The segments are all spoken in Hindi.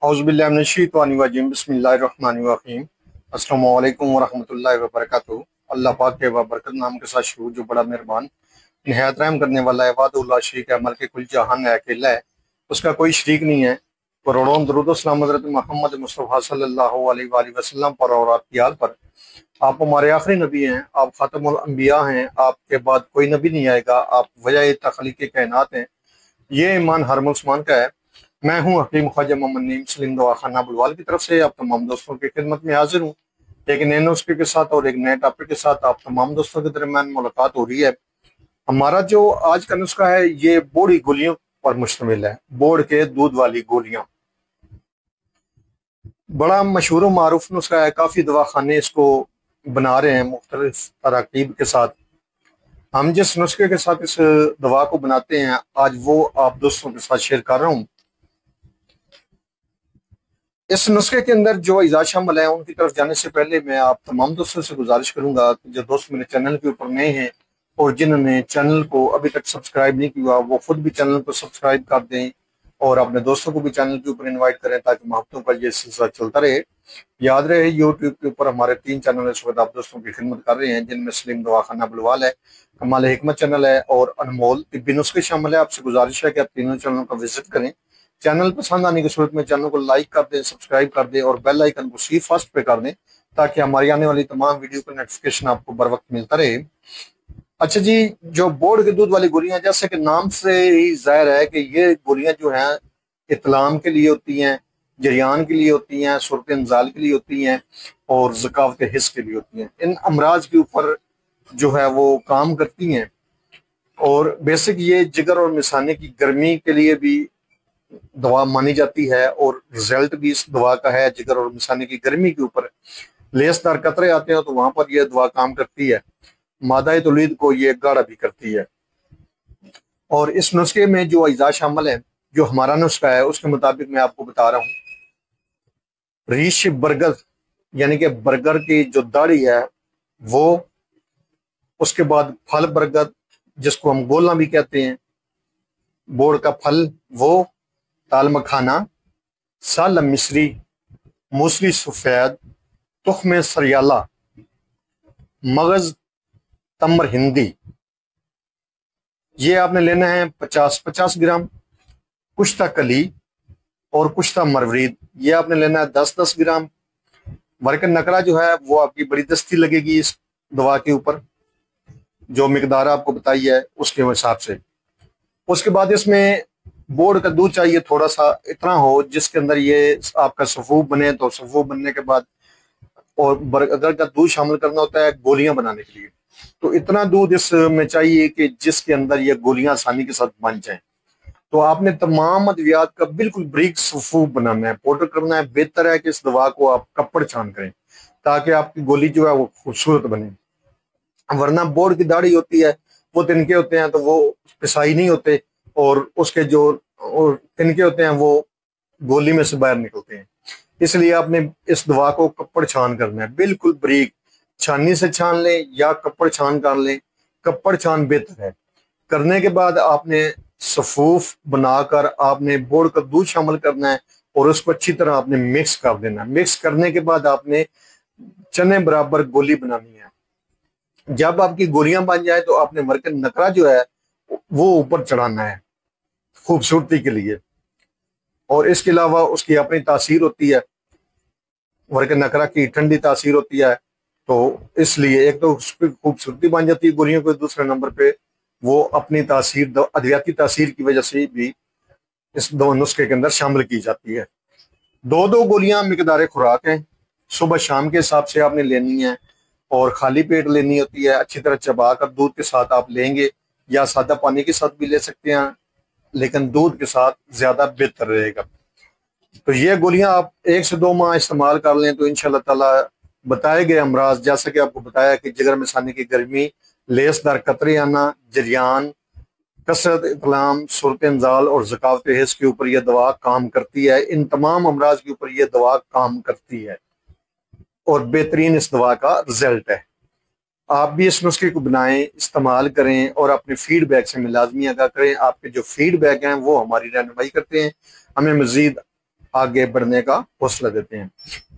औज़ुबिल्लाहिमिनश्शैतानिर्रजीम बिस्मिल्लाहिर्रहमानिर्रहीम। अस्सलामु अलैकुम वरहमतुल्लाहि वबरकातुहू। अल्लाह पाक के बरकत नाम के साथ शुरू जो बड़ा मेहरबान निहायत रहम करने वाला है, वादुल्ला शरीक है, मल्क कुल जहान है, अकेला है, उसका कोई शरीक नहीं है। करोड़ों दरूद व सलाम हज़रत मोहम्मद मुस्तफ़ा सल्लल्लाहु अलैहि वसल्लम पर और आपकी आल पर। आप हमारे आखिरी नबी हैं, आप खातमुल अंबिया हैं, आपके बाद कोई नबी नहीं आएगा, आप वजह तख्लीक़ कायनात हैं। ये ईमान हर मुसलमान का है। मैं हूँ हकीम ख्वाजा मोहम्मद नईम सलीम दवा खाना बुलवाल की तरफ से आप तमाम दोस्तों की खिदमत में हाजिर हूँ, एक नए नुस्खे के साथ और एक नए टॉपिक के साथ आप तमाम दोस्तों के दरमियान मुलाकात हो रही है। हमारा जो आज का नुस्खा है ये बोड़ी गोलियों पर मुश्तमिल है। बोड़ के दूध वाली गोलियां बड़ा मशहूर मारूफ नुस्खा है, काफ़ी दवाखाने इसको बना रहे हैं मुख्तलिफ तरकीब के साथ। हम जिस नुस्खे के साथ इस दवा को बनाते हैं आज वो आप दोस्तों के साथ शेयर कर रहा हूँ। इस नुस्खे के अंदर जो अज़ा शामिल है उनकी तरफ जाने से पहले मैं आप तमाम दोस्तों से गुजारिश करूंगा कि जो दोस्त मेरे चैनल के ऊपर नए हैं और जिन्होंने चैनल को अभी तक सब्सक्राइब नहीं किया वो खुद भी चैनल को सब्सक्राइब कर दें और अपने दोस्तों को भी चैनल के ऊपर इनवाइट करें ताकि मोहब्बतों का ये सिलसिला चलता रहे। याद रहे यूट्यूब के ऊपर हमारे 3 चैनल इस वक्त आप दोस्तों की खिदमत कर रहे हैं, जिनमें सलीम दवाखाना बुलवाल है, कमाल हिकमत चैनल है और अनमोल तिब्बी नुस्खे शामिल है। आपसे गुजारिश है कि आप तीनों चैनलों का विजिट करें। चैनल पसंद आने की सूरत में चैनल को लाइक कर दें, सब्सक्राइब कर दें और बेल आइकन को सी फर्स्ट पे कर दें ताकि हमारी आने वाली तमाम वीडियो का नोटिफिकेशन आपको बर वक्त मिलता रहे। अच्छा जी, जो बोर्ड के दूध वाली गोलियां, जैसे कि नाम से ही जाहिर है कि ये गोलियां जो हैं इतलाम के लिए होती हैं, जरियान के लिए होती हैं, सूरत इंजाल के लिए होती हैं और ज़कावत हिस्स के लिए होती हैं। इन अमराज के ऊपर जो है वो काम करती हैं और बेसिक ये जिगर और मिसाने की गर्मी के लिए भी दवा मानी जाती है और रिजल्ट भी इस दवा का है। जिगर और मिसाने की गर्मी के ऊपर लेसदार कतरे आते हैं तो वहां पर यह दवा काम करती है। मादा तौलीद को ये गाढ़ा भी करती है। और इस नुस्खे में जो अज़ा शामिल है, जो हमारा नुस्खा है उसके मुताबिक मैं आपको बता रहा हूँ। रीश बरगर यानी कि बर्गर की जो दाढ़ी है वो, उसके बाद फल बरगद जिसको हम गोला भी कहते हैं, बोड़ का फल वो, ताल मखाना, साल मिस्री, मूसली सफेद, तुख्म सरियाला, मगज तमर हिंदी, ये आपने लेना है 50-50 ग्राम। कुश्ता कली और कुश्ता मरवरीद ये आपने लेना है 10-10 ग्राम। वर्कन नकरा जो है वो आपकी बड़ी दस्ती लगेगी इस दवा के ऊपर, जो मिकदार आपको बताई है उसके हिसाब से। उसके बाद इसमें बोर्ड का दूध चाहिए थोड़ा सा, इतना हो जिसके अंदर ये आपका सफूफ बने। तो सफूफ बनने के बाद और बर्गर का दूध शामिल करना होता है गोलियां बनाने के लिए, तो इतना दूध इसमें चाहिए कि जिसके अंदर ये गोलियां आसानी के साथ बन जाएं। तो आपने तमाम अद्वियात का बिल्कुल ब्रीक सफूफ बनाना है, पाउडर करना है। बेहतर है कि इस दवा को आप कपड़ छान करें ताकि आपकी गोली जो है वो खूबसूरत बने, वरना बोर्ड की दाढ़ी होती है वो तिनके होते हैं तो वो पिसाई नहीं होते और उसके जो और तिनके होते हैं वो गोली में से बाहर निकलते हैं। इसलिए आपने इस दवा को कपड़ छान करना है, बिल्कुल ब्रीक। छाननी से छान लें या कपड़ छान कर लें, कपड़ छान बेहतर है। करने के बाद आपने सफूफ बनाकर आपने बोर्ड का दूध शामिल करना है और उसको अच्छी तरह आपने मिक्स कर देना है। मिक्स करने के बाद आपने चने बराबर गोली बनानी है। जब आपकी गोलियां बन जाए तो आपने मरकन नकरा जो है वो ऊपर चढ़ाना है खूबसूरती के लिए, और इसके अलावा उसकी अपनी तासीर होती है। मरकन नकरा की ठंडी तासीर होती है तो इसलिए एक तो उस पर खूबसूरती बन जाती है गोलियों को, दूसरे नंबर पे वो अपनी तासीर अद्वियाती तासीर की वजह से भी इस दो नुस्खे के अंदर शामिल की जाती है। 2-2 गोलियां मिकदार खुराक हैं, सुबह शाम के हिसाब से आपने लेनी है और खाली पेट लेनी होती है। अच्छी तरह चबा कर दूध के साथ आप लेंगे या सादा पानी के साथ भी ले सकते हैं, लेकिन दूध के साथ ज्यादा बेहतर रहेगा। तो ये गोलियां आप 1 से 2 माह इस्तेमाल कर लें तो इंशाल्लाह ताला बताए गए अमराज, जैसे कि आपको बताया कि जिगर मिसाने की गर्मी, लेसदार कतरे आना, जरियान, कसरत इतलाम, सूरत इंजाल और ज़कावत हिस्स के ऊपर यह दवा काम करती है। इन तमाम अमराज के ऊपर यह दवा काम करती है और बेहतरीन इस दवा का रिजल्ट है। आप भी इस नुस्खे को बनाएं, इस्तेमाल करें और अपने फीडबैक से लाजमी आगाह करें। आपके जो फीडबैक हैं वो हमारी रहनुमाई करते हैं, हमें मजीद आगे बढ़ने का हौसला देते हैं।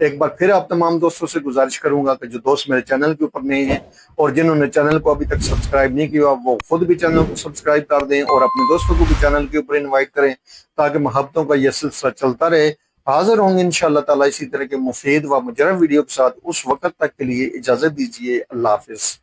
एक बार फिर आप तमाम दोस्तों से गुजारिश करूंगा कि जो दोस्त मेरे चैनल के ऊपर नए हैं और जिन्होंने चैनल को अभी तक सब्सक्राइब नहीं किया वो खुद भी चैनल को सब्सक्राइब कर दें और अपने दोस्तों को भी चैनल के ऊपर इन्वाइट करें ताकि मोहब्बतों का यह सिलसिला चलता रहे। हाजिर होंगे इंशाअल्लाह ताला इसी तरह के मुफीद व मुजरब वीडियो के साथ। उस वक्त तक के लिए इजाजत दीजिए। अल्लाह हाफिज।